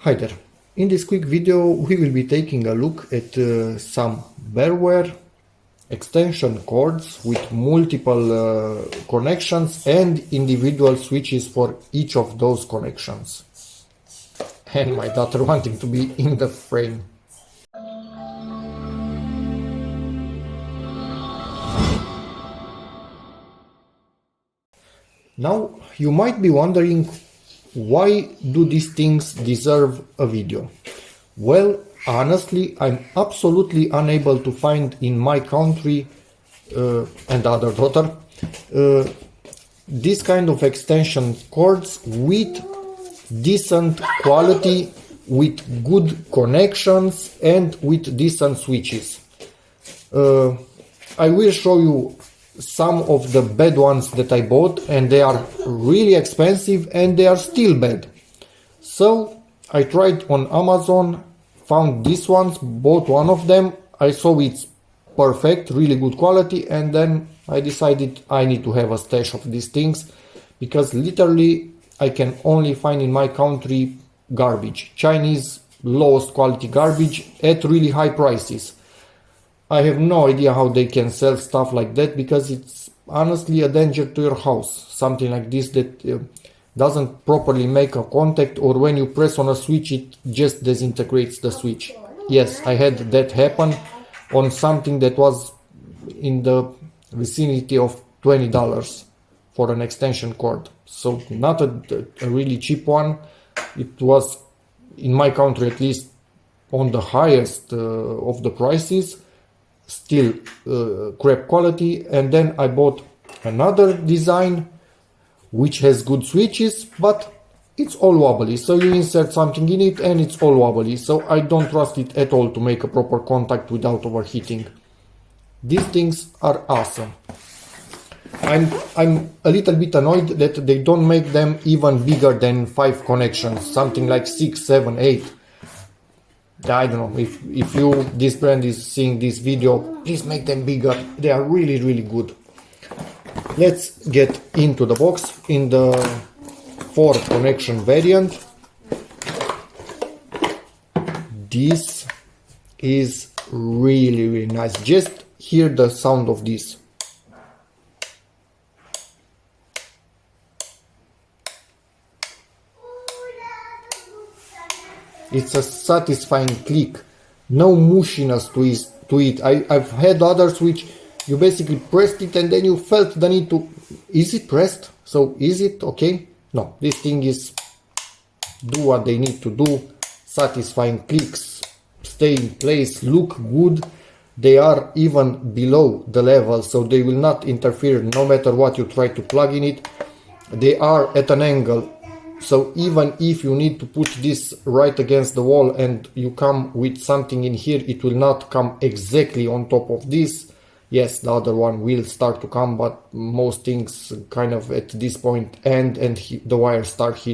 Hi there. In this quick video we will be taking a look at some BEARWARE extension cords with multiple connections and individual switches for each of those connections. And my daughter wanting to be in the frame. Now you might be wondering, why do these things deserve a video? Well, honestly, I'm absolutely unable to find in my country and other daughter this kind of extension cords with decent quality, with good connections and with decent switches. I will show you some of the bad ones that I bought, and they are really expensive and they are still bad. So I tried on Amazon, found these ones, bought one of them. I saw it's perfect, really good quality, and then I decided I need to have a stash of these things, because literally I can only find in my country garbage, Chinese lowest quality garbage at really high prices. I have no idea how they can sell stuff like that, because it's honestly a danger to your house. Something like this that doesn't properly make a contact, or when you press on a switch it just disintegrates the switch. Yes, I had that happen on something that was in the vicinity of $20 for an extension cord. So not a really cheap one. It was, in my country at least, on the highest of the prices. Still crap quality. And then I bought another design which has good switches, but it's all wobbly. So you insert something in it and it's all wobbly. So I don't trust it at all to make a proper contact without overheating. These things are awesome. I'm a little bit annoyed that they don't make them even bigger than 5 connections, something like 6, 7, 8. I don't know, if you, this brand, is seeing this video, please make them bigger. They are really, really good. Let's get into the box. In the 4 connection variant, this is really, really nice. Just hear the sound of this. It's a satisfying click, no mushiness to it. I've had others which you basically pressed it and then you felt the need to, is it pressed? So is it okay? No, this thing is do what they need to do. Satisfying clicks, stay in place, look good. They are even below the level, so they will not interfere no matter what you try to plug in it. They are at an angle. So even if you need to put this right against the wall and you come with something in here, it will not come exactly on top of this. Yes, the other one will start to come, but most things kind of at this point end, and the wire starts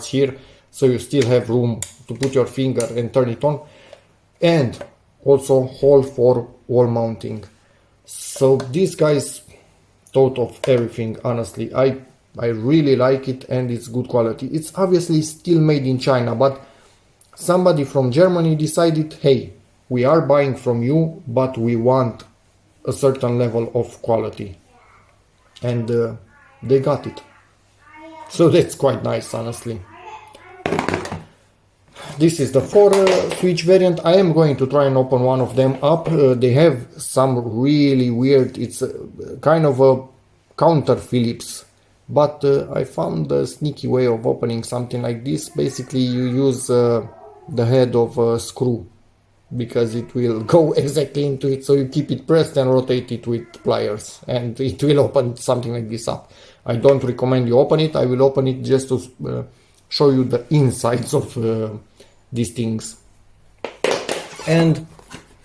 here. So you still have room to put your finger and turn it on. And also hole for wall mounting. So these guys thought of everything, honestly. I really like it, and it's good quality. It's obviously still made in China, but somebody from Germany decided, hey, we are buying from you, but we want a certain level of quality. And they got it. So that's quite nice, honestly. This is the 4 switch variant. I am going to try and open one of them up. They have some really weird, it's kind of a counter Phillips. But I found a sneaky way of opening something like this. Basically you use the head of a screw, because it will go exactly into it. So you keep it pressed and rotate it with pliers and it will open something like this up. I don't recommend you open it. I will open it just to show you the insides of these things. And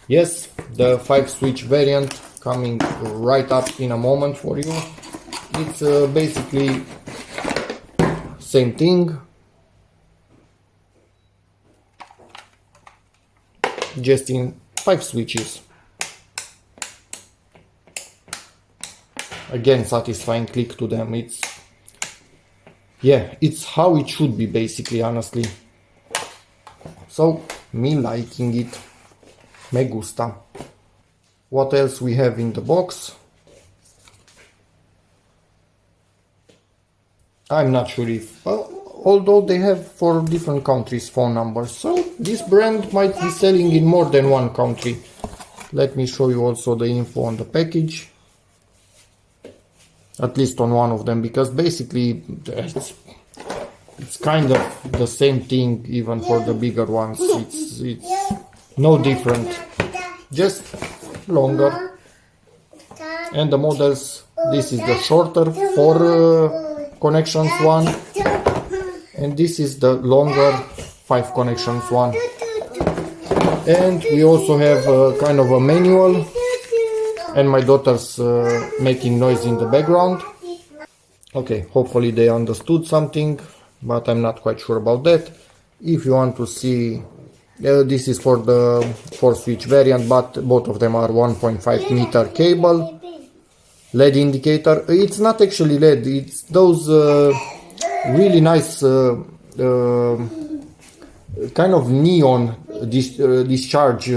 yes, the 5 switch variant coming right up in a moment for you. It's basically same thing, just in 5 switches. Again, satisfying click to them. It's how it should be, basically, honestly. So, me liking it. Me gusta. What else we have in the box? I'm not sure if, although they have for different countries phone numbers, so this brand might be selling in more than one country. Let me show you also the info on the package, at least on one of them, because basically it's kind of the same thing even for the bigger ones. It's no different, just longer. And the models, this is the shorter 4 connections one, and this is the longer 5 connections one. And we also have kind of a manual, and my daughter's making noise in the background. Okay, hopefully they understood something, but I'm not quite sure about that. If you want to see, this is for the 4-switch variant, but both of them are 1.5 meter cable. LED indicator, it's not actually LED, it's those really nice kind of neon discharge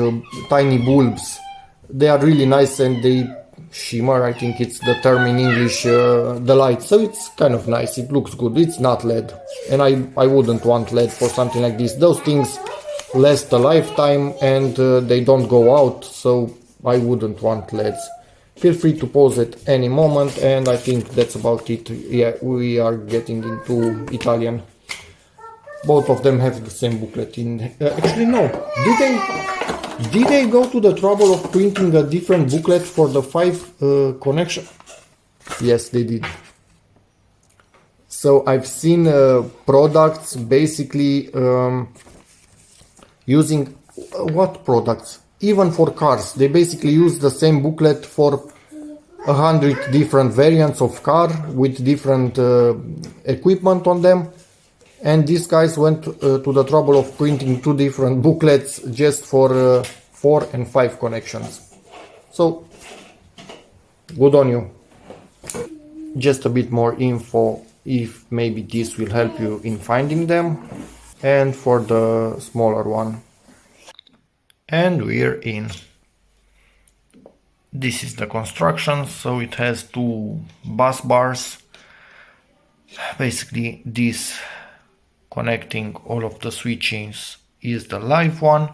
tiny bulbs. They are really nice and they shimmer, I think it's the term in English, the light. So it's kind of nice, it looks good. It's not LED, and I wouldn't want LED for something like this. Those things last a lifetime and they don't go out, so I wouldn't want LEDs. Feel free to pause at any moment, and I think that's about it. Yeah, we are getting into Italian. Both of them have the same booklet in. Actually, no. Did they go to the trouble of printing a different booklet for the 5 connection? Yes, they did. So I've seen products basically using what products? Even for cars, they basically use the same booklet for 100 different variants of car with different equipment on them. And these guys went to the trouble of printing 2 different booklets just for 4 and 5 connections. So, good on you. Just a bit more info if maybe this will help you in finding them. And for the smaller one. And we're in. This is the construction, so it has 2 bus bars. Basically, this connecting all of the switches is the live one,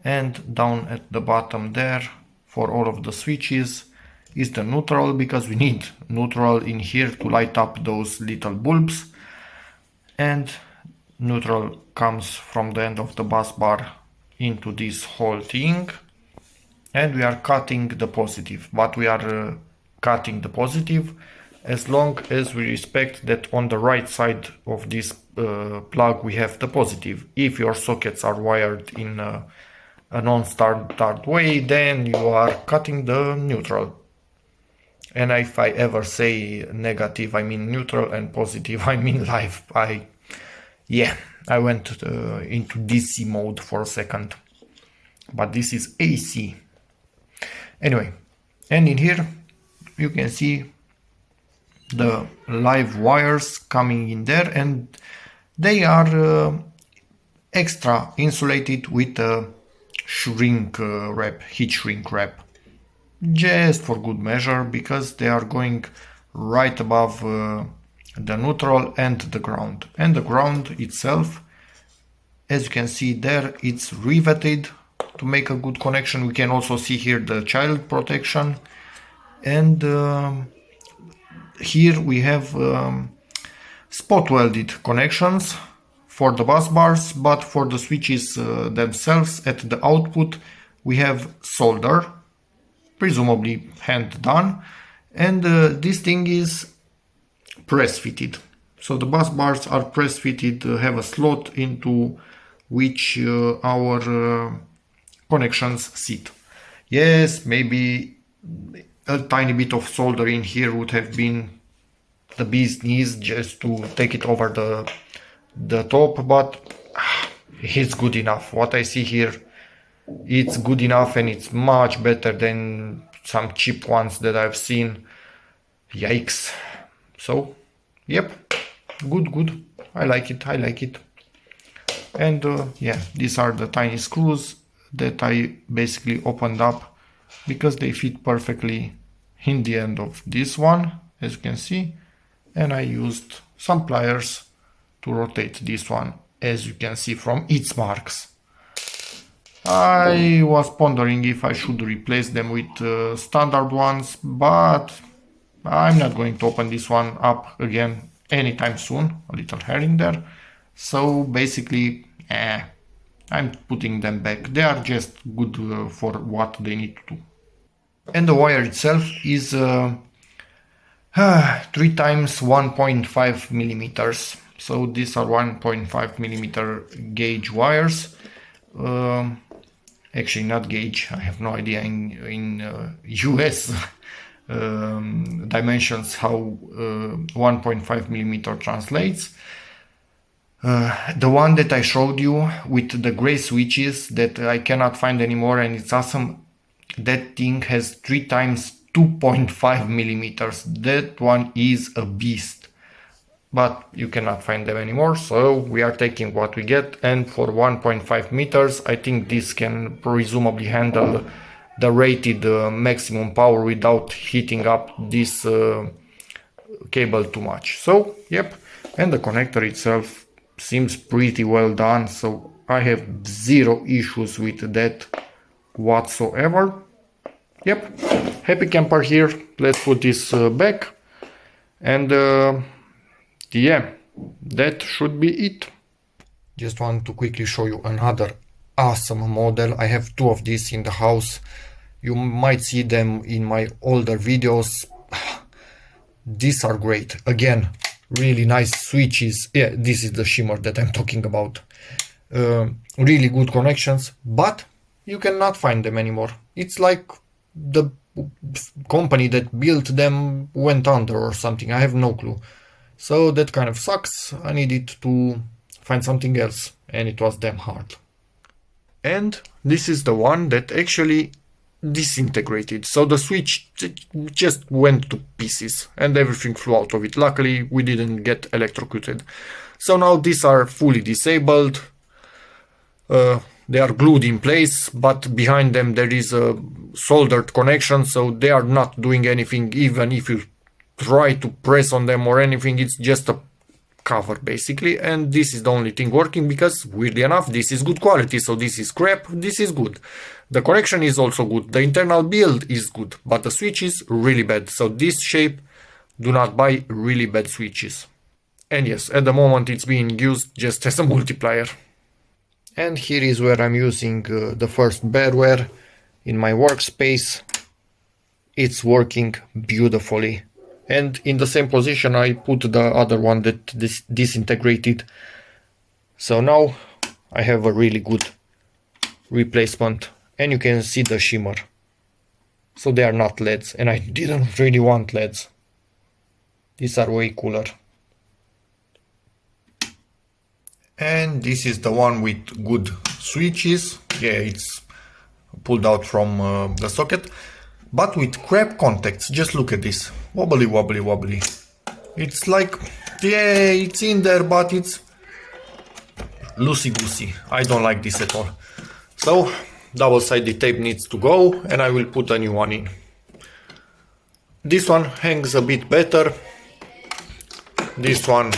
and down at the bottom there for all of the switches is the neutral, because we need neutral in here to light up those little bulbs, and neutral comes from the end of the bus bar into this whole thing. And we are cutting the positive, but we are cutting the positive as long as we respect that on the right side of this plug we have the positive. If your sockets are wired in a non-standard way, then you are cutting the neutral. And if I ever say negative, I mean neutral, and positive, I mean live. I went into DC mode for a second, but this is AC. Anyway, and in here you can see the live wires coming in there, and they are extra insulated with a shrink wrap, heat shrink wrap, just for good measure, because they are going right above the neutral and the ground. And the ground itself, as you can see there, it's riveted to make a good connection. We can also see here the child protection, and here we have spot welded connections for the bus bars, but for the switches themselves at the output we have solder, presumably hand done, and this thing is press fitted. So the bus bars are press fitted, have a slot into which our connections sit. Yes, maybe a tiny bit of solder in here would have been the bee's knees just to take it over the top, but it's good enough. What I see here, it's good enough, and it's much better than some cheap ones that I've seen. Yikes. So, yep, good. I like it. And yeah, these are the tiny screws that I basically opened up because they fit perfectly in the end of this one, as you can see. And I used some pliers to rotate this one, as you can see from its marks. I was pondering if I should replace them with standard ones, but I'm not going to open this one up again anytime soon. A little hair in there. So basically, I'm putting them back. They are just good for what they need to do. And the wire itself is 3 times 1.5 millimeters. So these are 1.5 millimeter gauge wires. Actually not gauge, I have no idea in US dimensions how 1.5 millimeter translates. The one that I showed you with the gray switches that I cannot find anymore, and it's awesome, that thing has 3 times 2.5 millimeters. That one is a beast, but you cannot find them anymore, so we are taking what we get. And for 1.5 meters I think this can presumably handle the rated maximum power without heating up this cable too much. So yep, and the connector itself seems pretty well done, so I have zero issues with that whatsoever. Yep, happy camper here. Let's put this back, and yeah, that should be it. Just want to quickly show you another awesome model. I have 2 of these in the house. You might see them in my older videos. These are great. Again, really nice switches. Yeah, this is the shimmer that I'm talking about. Really good connections, but you cannot find them anymore. It's like the company that built them went under or something. I have no clue. So that kind of sucks. I needed to find something else, and it was damn hard. And this is the one that actually disintegrated. So the switch just went to pieces and everything flew out of it. Luckily, we didn't get electrocuted. So now these are fully disabled. They are glued in place, but behind them there is a soldered connection, so they are not doing anything. Even if you try to press on them or anything, it's just a cover basically. And this is the only thing working because, weirdly enough, this is good quality. So this is crap, this is good. The connection is also good, the internal build is good, but the switch is really bad. So this shape, do not buy really bad switches. And yes, at the moment it's being used just as a multiplier. And here is where I'm using the first BEARWARE in my workspace. It's working beautifully. And in the same position I put the other one that disintegrated. So now I have a really good replacement, and you can see the shimmer. So they are not LEDs, and I didn't really want LEDs. These are way cooler. And this is the one with good switches. Yeah, it's pulled out from the socket, but with crap contacts. Just look at this. Wobbly, wobbly, wobbly. It's like, yeah, it's in there, but it's loosey-goosey. I don't like this at all. So, double-sided tape needs to go, and I will put a new one in. This one hangs a bit better. This one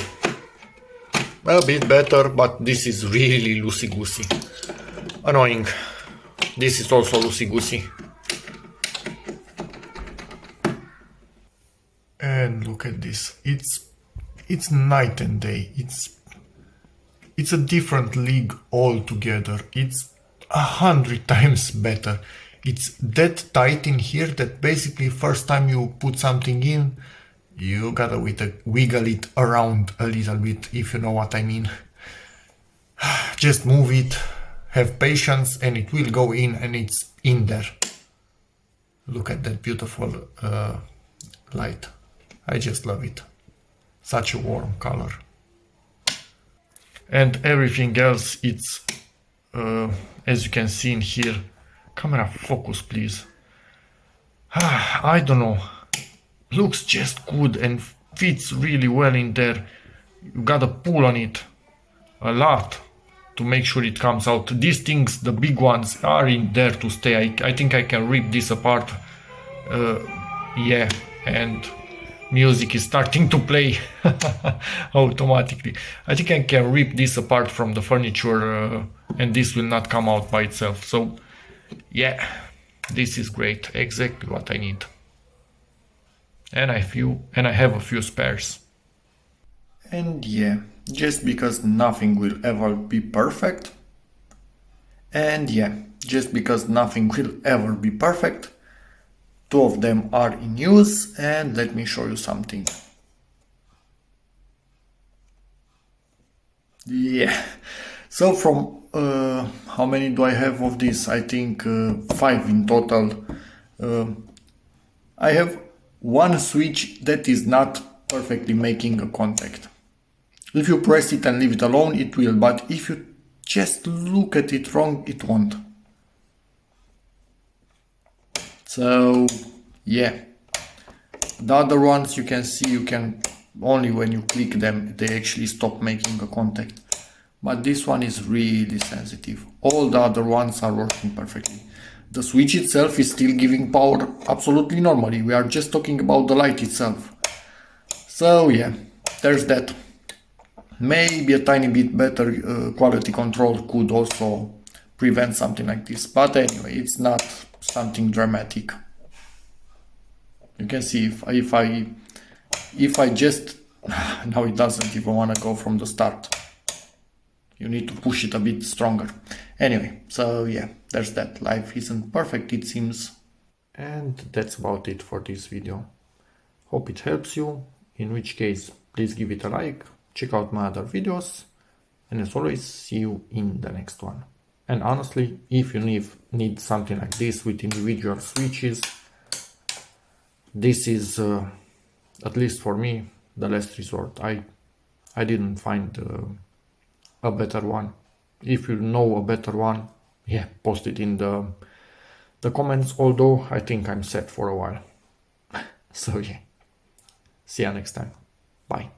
a bit better, but this is really loosey-goosey. Annoying. This is also loosey-goosey. And look at this. It's night and day. It's a different league altogether. It's 100 times better. It's that tight in here that basically first time you put something in, you gotta wiggle it around a little bit, if you know what I mean. Just move it, have patience, and it will go in, and it's in there. Look at that beautiful light. I just love it. Such a warm color. And everything else, it's as you can see in here. Camera focus, please. I don't know. Looks just good and fits really well in there. You gotta pull on it a lot. to make sure it comes out. These things, the big ones, are in there to stay. I think I can rip this apart. Yeah, and music is starting to play automatically. I think I can rip this apart from the furniture and this will not come out by itself. So yeah, this is great, exactly what I need. And I have a few spares. And yeah, just because nothing will ever be perfect, and yeah, just because nothing will ever be perfect, two of them are in use, and let me show you something. Yeah, so from how many do I have of this? I think 5 in total. I have one switch that is not perfectly making a contact. If you press it and leave it alone, it will, but if you just look at it wrong, it won't. So yeah, the other ones you can see, you can only when you click them, they actually stop making a contact. But this one is really sensitive. All the other ones are working perfectly. The switch itself is still giving power absolutely normally. We are just talking about the light itself. So yeah, there's that. Maybe a tiny bit better quality control could also prevent something like this. But anyway, it's not something dramatic. You can see if I just now it doesn't even want to go from the start. You need to push it a bit stronger. Anyway, so yeah, there's that. Life isn't perfect, it seems. And that's about it for this video. Hope it helps you. In which case, please give it a like, check out my other videos, and as always, see you in the next one. And honestly, if you need something like this with individual switches, this is, at least for me, the last resort. I didn't find a better one. If you know a better one, yeah, post it in the comments, although I think I'm set for a while. So yeah, see you next time. Bye.